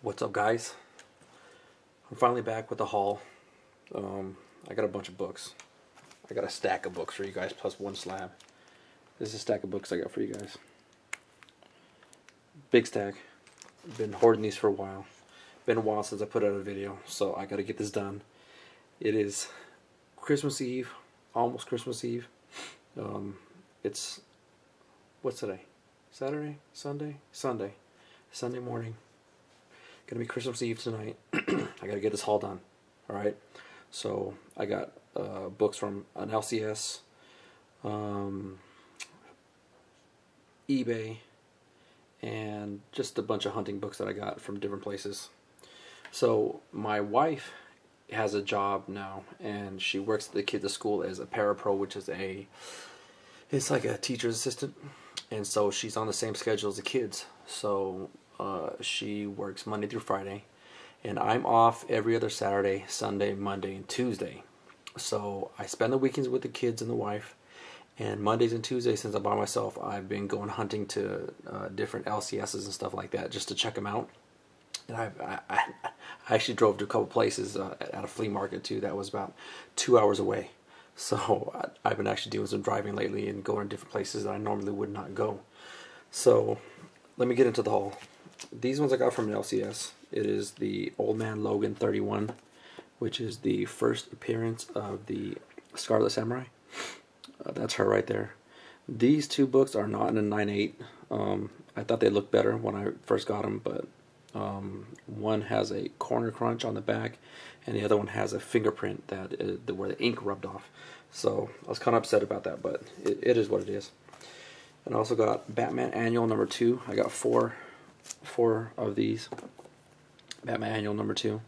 What's up, guys? I'm finally back with the haul. I got a bunch of books. I got a stack of books for you guys, plus one slab. This is a stack of books I got for you guys. Big stack. Been hoarding these for a while. Been a while since I put out a video, so I got to get this done. It is Christmas Eve, almost Christmas Eve. It's, what's today? Saturday? Sunday? Sunday morning. Gonna be Christmas Eve tonight. I gotta get this haul done. Alright? So I got books from an LCS, eBay, and just a bunch of hunting books that I got from different places. So my wife has a job now, and she works at the kids' school as a parapro, which is it's like a teacher's assistant, and so she's on the same schedule as the kids. So she works Monday through Friday, and I'm off every other Saturday, Sunday, Monday, and Tuesday. So I spend the weekends with the kids and the wife, and Mondays and Tuesdays, since I'm by myself, I've been going hunting to different LCSs and stuff like that just to check them out. And I actually drove to a couple places at a flea market too that was about 2 hours away. So I've been actually doing some driving lately and going to different places that I normally would not go. So let me get into the haul. These ones I got from an LCS. It is the Old Man Logan 31, which is the first appearance of the Scarlet Samurai. That's her right there. These two books are not in a 9.8. I thought they looked better when I first got them, but one has a corner crunch on the back, and the other one has a fingerprint where the ink rubbed off. So I was kind of upset about that, but it is what it is. And I also got Batman Annual number 2. I got four of these. Batman Annual number 2.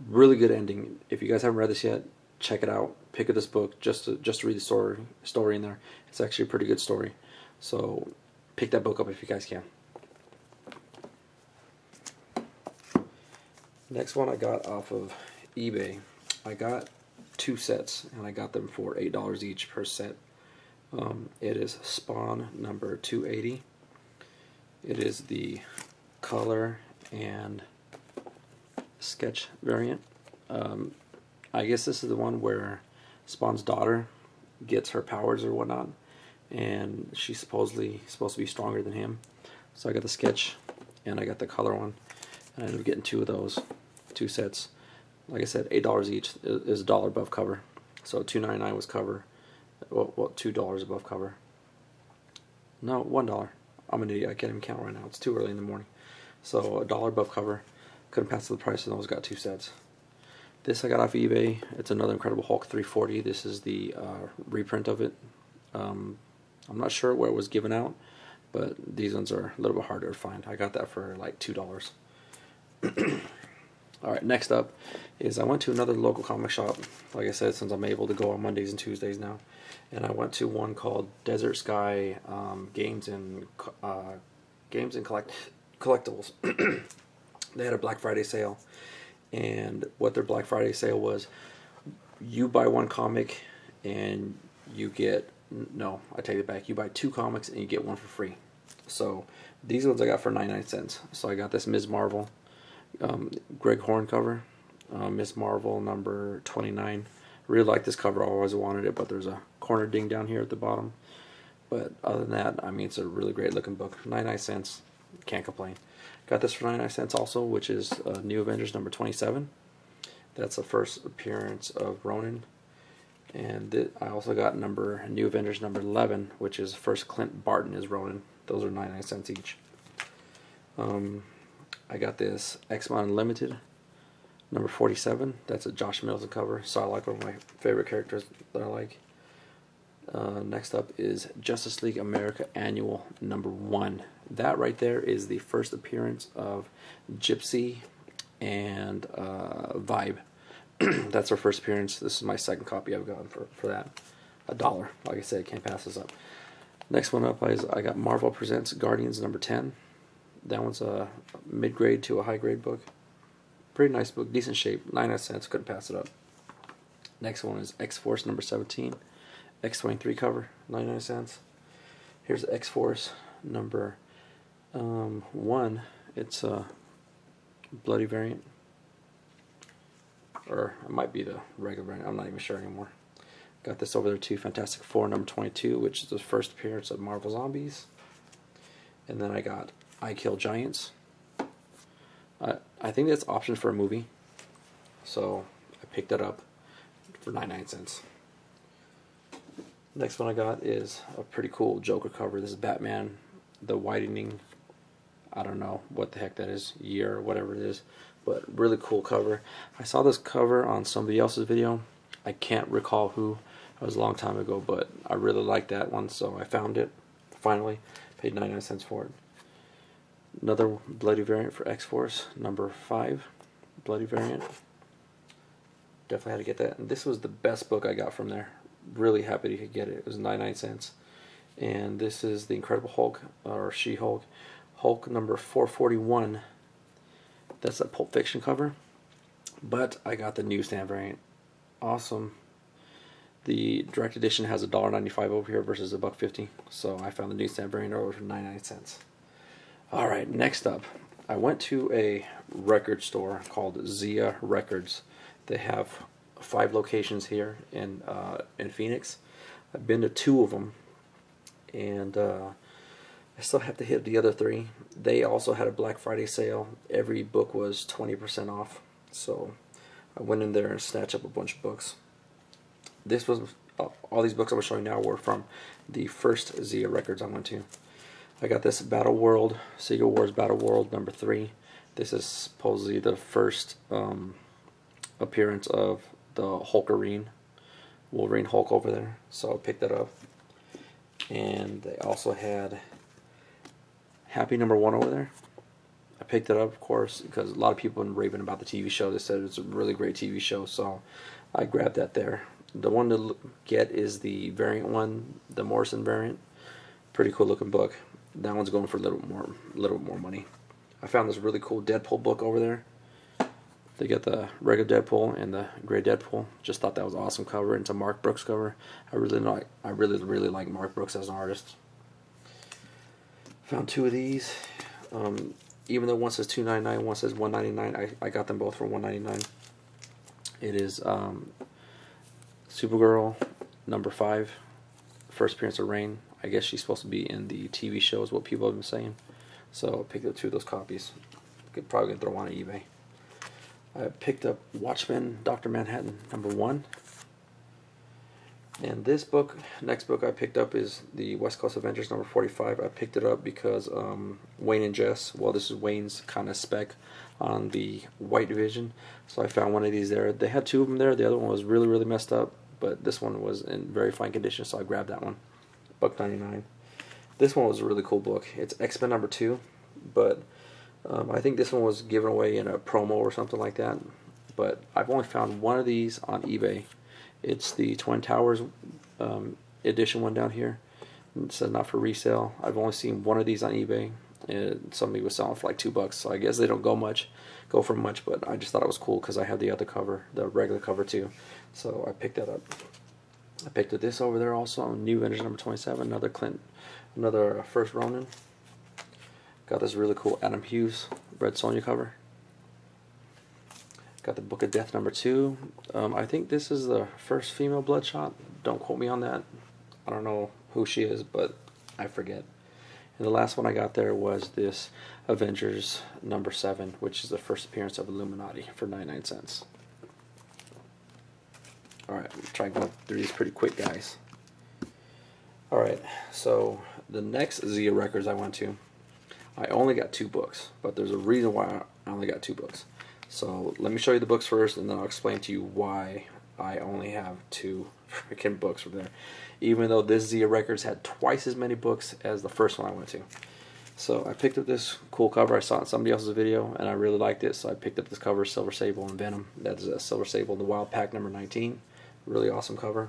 Really good ending. If you guys haven't read this yet, check it out. Pick up this book just to read the story in there. It's actually a pretty good story. So pick that book up if you guys can. Next one I got off of eBay. I got 2 sets, and I got them for $8 each per set. It is Spawn number 280. It is the color and sketch variant. I guess this is the one where Spawn's daughter gets her powers or whatnot, and she's supposedly supposed to be stronger than him. So I got the sketch and I got the color one. And I ended up getting 2 of those, 2 sets. Like I said, $8 each is $1 above cover. So $2.99 was cover. Well, $2 above cover. No, $1. I'm an idiot. I can't even count right now. It's too early in the morning. So $1 above cover. Couldn't pass the price, and those got 2 sets. This I got off eBay. It's another Incredible Hulk 340. This is the reprint of it. I'm not sure where it was given out, but these ones are a little bit harder to find. I got that for like $2. Alright, next up is I went to another local comic shop, like I said, since I'm able to go on Mondays and Tuesdays now, and I went to one called Desert Sky Games and Collectibles. They had a Black Friday sale, and what their Black Friday sale was, you buy 1 comic and you get, no, I take it back, you buy 2 comics and you get 1 for free. So these ones I got for 99 cents. So I got this Ms. Marvel Greg Horn cover, Miss Marvel number 29. Really like this cover. I always wanted it, but there's a corner ding down here at the bottom. But other than that, I mean, it's a really great looking book. 99 cents. Can't complain. Got this for 99 cents also, which is New Avengers number 27. That's the first appearance of Ronan. And I also got New Avengers number 11, which is first Clint Barton as Ronan. Those are 99 cents each. I got this X-Men Unlimited number 47. That's a Josh Middleton cover. So I like one of my favorite characters that I like. Next up is Justice League America Annual number 1. That right there is the first appearance of Gypsy and Vibe. That's her first appearance. This is my second copy I've gotten for that. $1. Like I said, can't pass this up. Next one up is I got Marvel Presents Guardians number 10. That one's a mid-grade to a high-grade book. Pretty nice book, decent shape, 99 cents, couldn't pass it up. Next one is X-Force number 17. X-23 cover, 99 cents. Here's X-Force number 1. It's bloody variant. Or it might be the regular variant. I'm not even sure anymore. Got this over there too. Fantastic Four number 22, which is the first appearance of Marvel Zombies. And then I got I Kill Giants. I think that's option for a movie. So I picked it up for 99 cents. Next one I got is a pretty cool Joker cover. This is Batman, the Widening, I don't know what the heck that is, year or whatever it is, but really cool cover. I saw this cover on somebody else's video. I can't recall who. It was a long time ago, but I really liked that one, so I found it finally. Paid 99 cents for it. Another bloody variant for X-Force, number 5, bloody variant. Definitely had to get that. And this was the best book I got from there. Really happy to get it. It was 99 cents. And this is the Incredible Hulk, or She-Hulk. Hulk number 441. That's a Pulp Fiction cover. But I got the newsstand variant. Awesome. The direct edition has $1.95 over here versus $1.50. So I found the newsstand variant over for 99 cents. Alright, next up, I went to a record store called Zia Records. They have 5 locations here in Phoenix. I've been to 2 of them, and I still have to hit the other 3. They also had a Black Friday sale. Every book was 20% off, so I went in there and snatched up a bunch of books. This was all these books I was showing now were from the first Zia Records I went to. I got this Battle World, Secret Wars Battle World number 3. This is supposedly the first appearance of the Hulkerine, Wolverine Hulk over there. So I picked that up. And they also had Happy number 1 over there. I picked it up, of course, because a lot of people have been raving about the TV show. They said it's a really great TV show, so I grabbed that there. The one to get is the variant one, the Morrison variant. Pretty cool looking book. That one's going for a little more money. I found this really cool Deadpool book over there. They got the regular Deadpool and the gray Deadpool. Just thought that was an awesome cover. It's a Mark Brooks cover. I really like Mark Brooks as an artist. Found 2 of these. Even though one says $2.99, one says $1.99, I got them both for $1.99. It is Supergirl number 5, first appearance of Reign. I guess she's supposed to be in the TV show, is what people have been saying. So I picked up 2 of those copies. Could probably throw on eBay. I picked up Watchmen, Dr. Manhattan number 1. And this book, next book I picked up is the West Coast Avengers number 45. I picked it up because Wayne and Jess, well, this is Wayne's kind of spec on the White Division. So I found one of these there. They had 2 of them there. The other one was really messed up, but this one was in very fine condition, so I grabbed that one. $1.99. This one was a really cool book. It's X-Men number 2, but I think this one was given away in a promo or something like that. But I've only found one of these on eBay. It's the Twin Towers edition one down here. It says not for resale. I've only seen one of these on eBay, and somebody was selling for like $2. So I guess they don't go for much. But I just thought it was cool because I have the other cover, the regular cover too. So I picked that up. I picked up this over there also, New Avengers number 27, another First Ronin. Got this really cool Adam Hughes Red Sonja cover. Got the Book of Death number 2. I think this is the first female Bloodshot. Don't quote me on that. I don't know who she is, but I forget. And the last one I got there was this Avengers number 7, which is the first appearance of Illuminati for 99 cents. Alright, I'm trying to go through these pretty quick, guys. Alright, so the next Zia Records I went to, I only got 2 books, but there's a reason why I only got 2 books. So let me show you the books first, and then I'll explain to you why I only have 2 freaking books from there. Even though this Zia Records had twice as many books as the first one I went to. So I picked up this cool cover. I saw it in somebody else's video, and I really liked it, so I picked up this cover, Silver Sable and Venom. That is a Silver Sable, the Wild Pack number 19. Really awesome cover.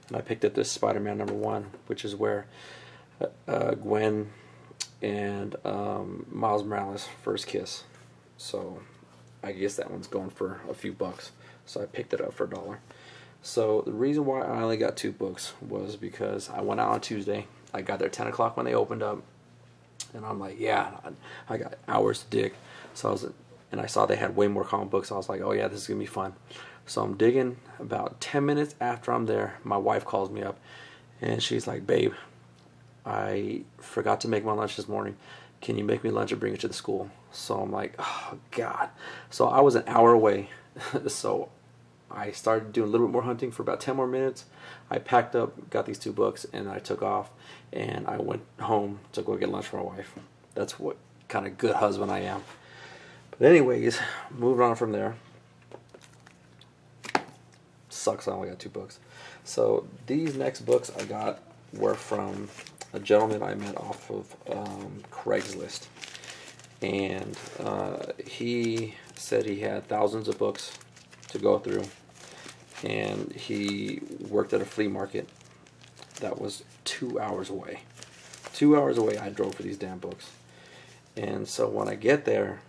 And I picked up this Spider-Man number 1, which is where Gwen and Miles Morales first kiss. So I guess that one's going for a few bucks. So I picked it up for $1. So the reason why I only got 2 books was because I went out on Tuesday. I got there at 10 o'clock when they opened up. And I'm like, yeah, I got hours to dig. So and I saw they had way more comic books. I was like, oh yeah, this is gonna be fun. So I'm digging. About 10 minutes after I'm there, my wife calls me up, and she's like, babe, I forgot to make my lunch this morning. Can you make me lunch and bring it to the school? So I'm like, oh God. So I was an hour away. So I started doing a little bit more hunting for about 10 more minutes. I packed up, got these 2 books, and I took off, and I went home to go get lunch for my wife. That's what kind of good husband I am. But anyways, moving on from there. Sucks I only got 2 books. So these next books I got were from a gentleman I met off of Craigslist. And he said he had thousands of books to go through. And he worked at a flea market that was 2 hours away. 2 hours away I drove for these damn books. And so when I get there,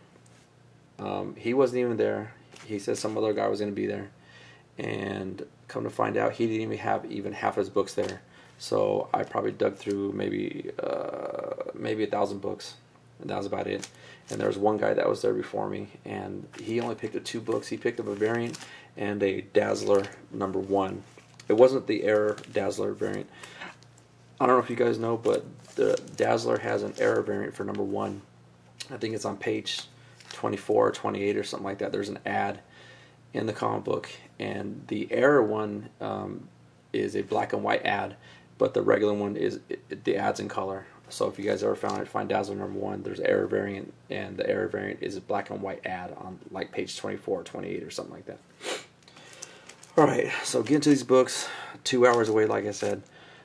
he wasn't even there. He said some other guy was going to be there. And come to find out, he didn't even have half his books there. So I probably dug through maybe 1,000 books, and that was about it. And there was one guy that was there before me, and he only picked up 2 books. He picked up a variant and a Dazzler #1. It wasn't the Error Dazzler variant. I don't know if you guys know, but the Dazzler has an Error variant for #1. I think it's on page 24 or 28 or something like that. There's an ad in the comic book, and the Error one is a black and white ad, but the regular one is the ad's in color. So if you guys ever find Dazzler #1, there's Error variant, and the Error variant is a black and white ad on like page 24 or 28 or something like that. Alright, so getting to these books, 2 hours away, like I said.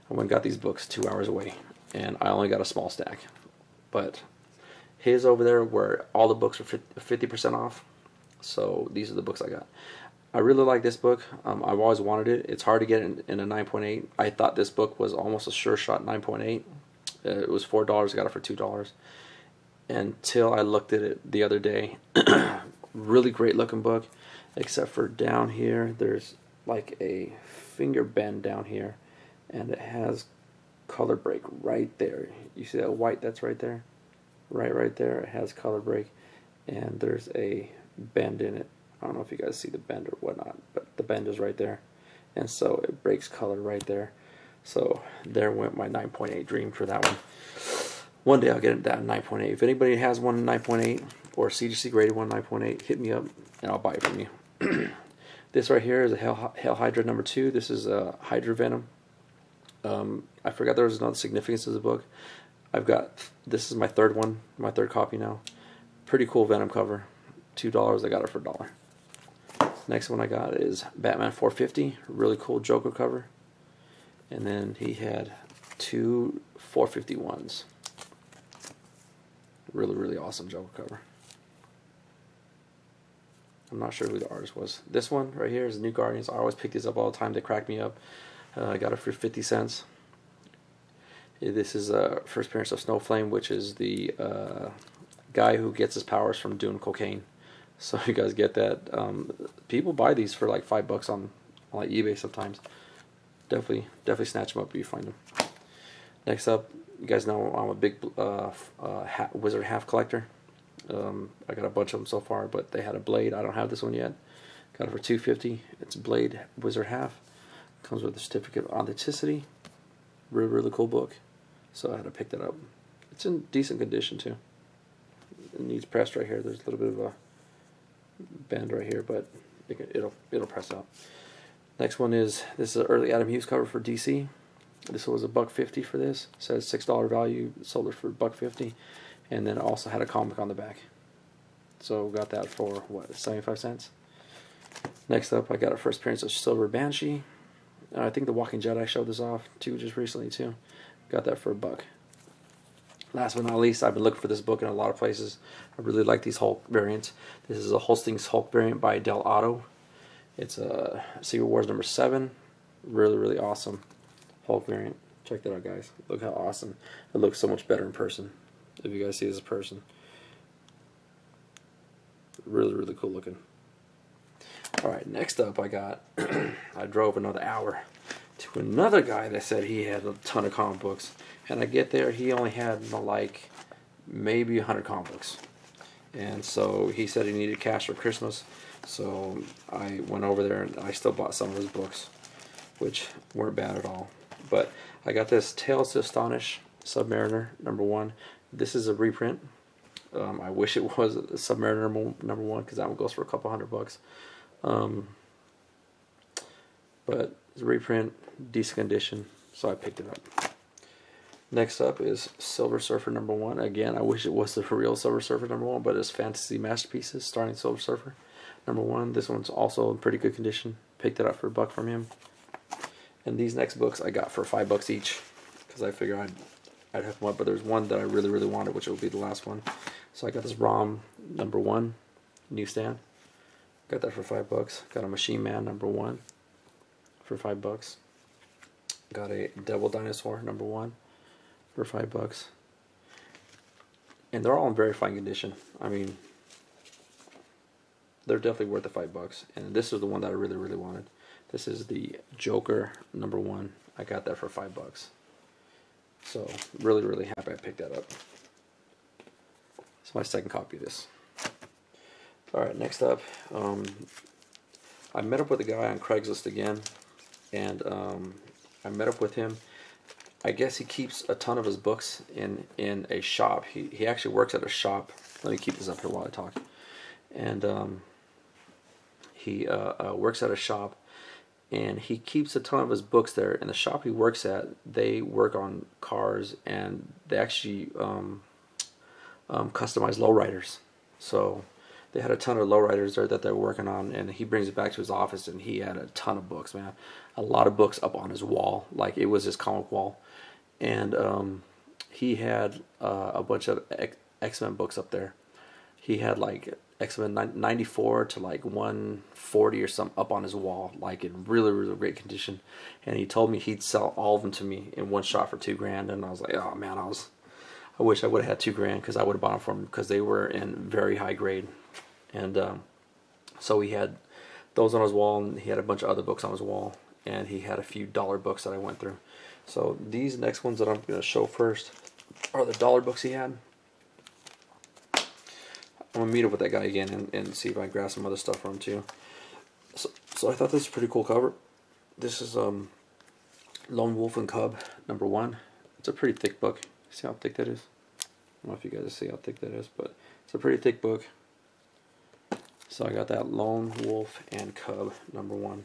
I went and got these books 2 hours away, and I only got a small stack. But his over there where all the books are 50% off. So these are the books I got. I really like this book. I've always wanted it. It's hard to get in a 9.8. I thought this book was almost a sure shot 9.8. It was $4. I got it for $2. Until I looked at it the other day. Really great looking book. Except for down here, there's like a finger bend down here. And it has color break right there. You see that white that's right there? Right there. It has color break. And there's a bend in it. I don't know if you guys see the bend or whatnot, but the bend is right there. And so it breaks color right there. So there went my 9.8 dream for that one. One day I'll get that 9.8. If anybody has one 9.8 or CGC graded one 9.8, hit me up and I'll buy it from you. This right here is a Hail Hydra #2. This is a Hydra Venom. I forgot there was another significance of the book. This is my third one, my third copy now. Pretty cool Venom cover. $2. I got it for $1. Next one I got is Batman 450. Really cool Joker cover. And then he had 2 451s. Really awesome Joker cover. I'm not sure who the artist was. This one right here is New Guardians. I always pick these up all the time. They crack me up. I got it for 50 cents. This is a first appearance of Snowflame, which is the guy who gets his powers from doing cocaine. So you guys get that. People buy these for like $5 on like eBay sometimes. Definitely snatch them up if you find them. Next up, you guys know I'm a big Wizard half collector. I got a bunch of them so far, but they had a Blade. I don't have this one yet. Got it for $2.50. It's Blade Wizard half. Comes with a certificate of authenticity. Really cool book. So I had to pick that up. It's in decent condition too. It needs pressed right here. There's a little bit of a bend right here, but it'll press out. Next one is this is an early Adam Hughes cover for DC. This was $1.50 for this. It says $6 value. Sold it for $1.50, and then it also had a comic on the back. So got that for what, 75 cents. Next up, I got a first appearance of Silver Banshee. I think the Walking Jedi showed this off too just recently too. Got that for $1. Last but not least, I've been looking for this book in a lot of places. I really like these Hulk variants. This is a Holstings Hulk variant by Del Otto. It's a Secret Wars #7. Really awesome Hulk variant. Check that out, guys. Look how awesome. It looks so much better in person. If you guys see this in person. Really cool looking. Alright, next up I got, I drove another hour to another guy that said he had a ton of comic books. And I get there, he only had like maybe 100 comic books. and so he said he needed cash for Christmas. So I went over there and I still bought some of his books, which weren't bad at all. But I got this Tales to Astonish Submariner #1. This is a reprint. I wish it was Submariner #1 because that one goes for a couple $100. But it's a reprint, decent condition, so I picked it up. Next up is Silver Surfer #1. Again, I wish it was the real Silver Surfer #1, but it's Fantasy Masterpieces starring Silver Surfer #1. This one's also in pretty good condition. Picked it up for $1 from him. And these next books I got for $5 each because I figured I'd hook them up. But there's one that I really, really wanted, which will be the last one. So I got this ROM #1 newsstand. Got that for $5. Got a Machine Man #1 for $5. Got a Devil Dinosaur #1 for $5. And they're all in very fine condition. I mean, they're definitely worth the $5. And this is the one that I really, really wanted. This is the Joker #1. I got that for $5. So really, really happy I picked that up. It's my second copy of this. Alright, next up, I met up with a guy on Craigslist again, and I met up with him. I guess he keeps a ton of his books in a shop. He actually works at a shop. Let me keep this up here while I talk. And he works at a shop, and he keeps a ton of his books there. And the shop he works at, they work on cars, and they actually customize lowriders. So they had a ton of lowriders there that they're working on, and he brings it back to his office, and he had a ton of books, man. A lot of books up on his wall, like it was his comic wall. And he had a bunch of X-Men books up there. He had like X-Men 94 to like 140 or something up on his wall, like in really, really great condition. And he told me he'd sell all of them to me in one shot for $2,000. And I was like, oh man, I wish I would have had $2,000 because I would have bought them for him because they were in very high grade. And so he had those on his wall, and he had a bunch of other books on his wall, and he had a few dollar books that I went through. So these next ones that I'm going to show first are the dollar books he had. I'm going to meet up with that guy again and see if I can grab some other stuff from him too. So I thought this was a pretty cool cover. This is Lone Wolf and Cub #1. It's a pretty thick book. See how thick that is? I don't know if you guys see how thick that is, but it's a pretty thick book. So I got that Lone Wolf and Cub #1.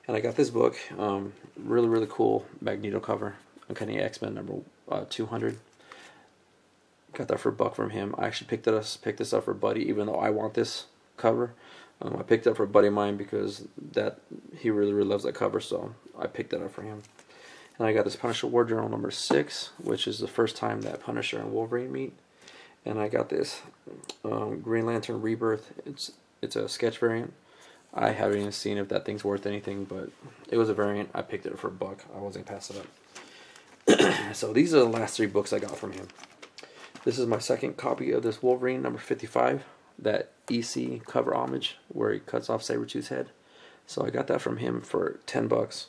And I got this book, really, really cool Magneto cover. Uncanny X-Men #200. Got that for $1 from him. I actually picked this up for Buddy, even though I want this cover. I picked it up for a buddy of mine because he really, really loves that cover, so I picked that up for him. And I got this Punisher War Journal #6, which is the first time that Punisher and Wolverine meet. And I got this Green Lantern Rebirth. It's a sketch variant. I haven't even seen if that thing's worth anything, but it was a variant. I picked it for $1. I wasn't gonna pass it up. So these are the last 3 books I got from him. This is my second copy of this Wolverine #55, that EC cover homage where he cuts off Sabretooth's head. So I got that from him for $10.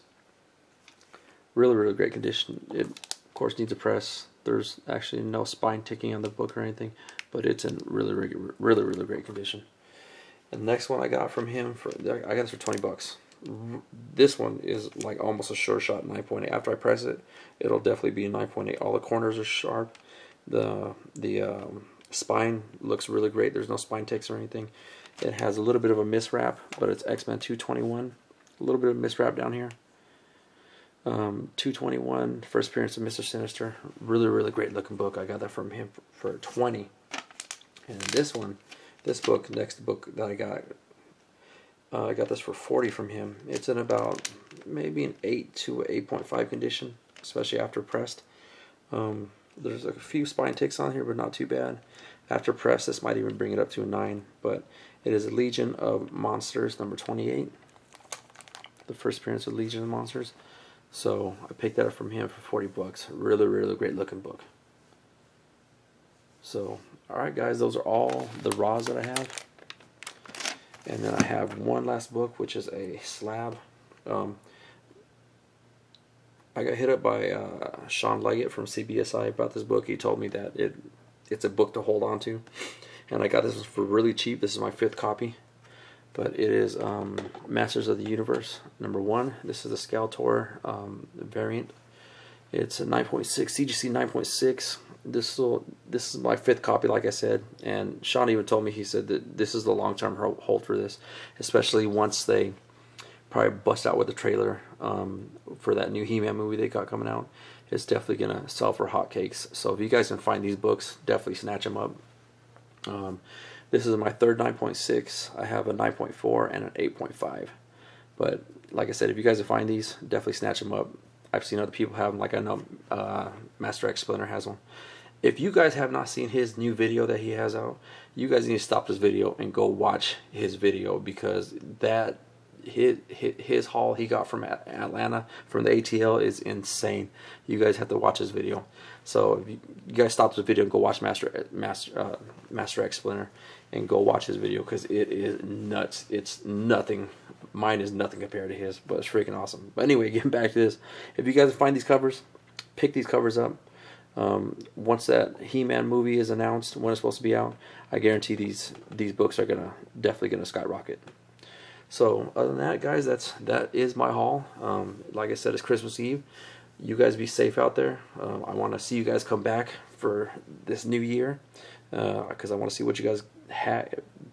Really, really great condition. It, of course, needs a press. There's actually no spine ticking on the book or anything, but it's in really, really great condition. And the next one I got from him I got this for $20. This one is like almost a sure shot 9.8. After I press it, it'll definitely be a 9.8. All the corners are sharp. The spine looks really great. There's no spine ticks or anything. It has a little bit of a miswrap, but it's X-Men 221. A little bit of miswrap down here. 221, first appearance of Mr. Sinister. Really, really great looking book. I got that from him for $20. And this next book that I got this for $40 from him. It's in about maybe an 8 to 8.5 condition, especially after pressed. There's a few spine ticks on here, but not too bad. After press, this might even bring it up to a 9, but it is a Legion of Monsters #28. The first appearance of Legion of Monsters. So I picked that up from him for $40. Really, really great looking book. So, alright guys, those are all the raws that I have. And then I have one last book, which is a slab. I got hit up by Sean Leggett from CBSI about this book. He told me that it's a book to hold on to. and I got this for really cheap. This is my 5th copy, but it is Masters of the Universe #1. This is the Skeletor variant. It's a 9.6 CGC 9.6. This is my 5th copy, like I said, and Sean even told me, he said that this is the long-term hold for this, especially once they probably bust out with the trailer for that new He-Man movie they got coming out. It's definitely gonna sell for hotcakes. So if you guys can find these books, definitely snatch them up. This is my 3rd 9.6. I have a 9.4 and an 8.5. But like I said, if you guys can find these, definitely snatch them up. I've seen other people have them, like I know Master X Splinter has one. If you guys have not seen his new video that he has out, you guys need to stop this video and go watch his video, because that his haul he got from Atlanta from the ATL is insane. You guys have to watch his video. So if you guys stop this video and go watch Master X Splinter and go watch his video, because it is nuts. It's nothing. Mine is nothing compared to his, but it's freaking awesome. But anyway, getting back to this, if you guys find these covers, pick these covers up. Once that He-Man movie is announced, when it's supposed to be out, I guarantee these books are definitely gonna skyrocket. So other than that, guys, that is my haul. Like I said, it's Christmas Eve. You guys be safe out there. I want to see you guys come back for this new year, because I want to see what you guys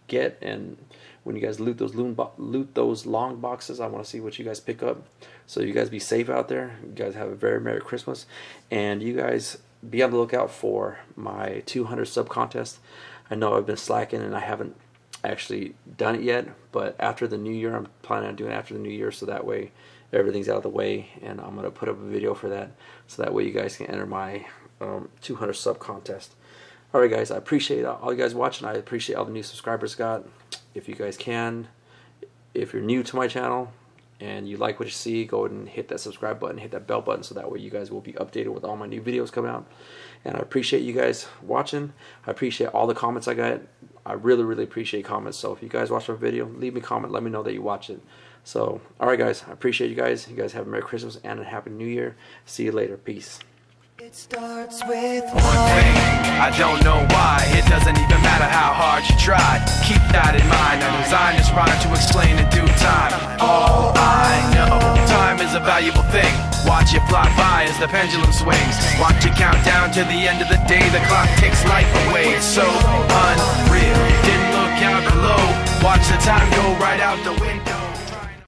get, and when you guys loot those long boxes, I want to see what you guys pick up. So you guys be safe out there. You guys have a very Merry Christmas, and you guys be on the lookout for my 200 sub contest. I know I've been slacking and I haven't actually done it yet, but after the new year, I'm planning on doing it after the new year, so that way everything's out of the way, and I'm going to put up a video for that, so that way you guys can enter my 200 sub contest. Alright guys, I appreciate all you guys watching. I appreciate all the new subscribers got. If you guys can, if you're new to my channel and you like what you see, go ahead and hit that subscribe button, hit that bell button, so that way you guys will be updated with all my new videos coming out. And I appreciate you guys watching. I appreciate all the comments I got. I really, really appreciate comments. So if you guys watch my video, leave me a comment, let me know that you watch it. So, alright guys, I appreciate you guys. You guys have a Merry Christmas and a Happy New Year. See you later. Peace. It starts with one thing, I don't know why. It doesn't even matter how hard you try. Keep that in mind. I designed this rhyme to explain in due time. All I know, time is a valuable thing. Watch it fly by as the pendulum swings. Watch it count down to the end of the day. The clock takes life away. It's so unreal. Didn't look out below. Watch the time go right out the window.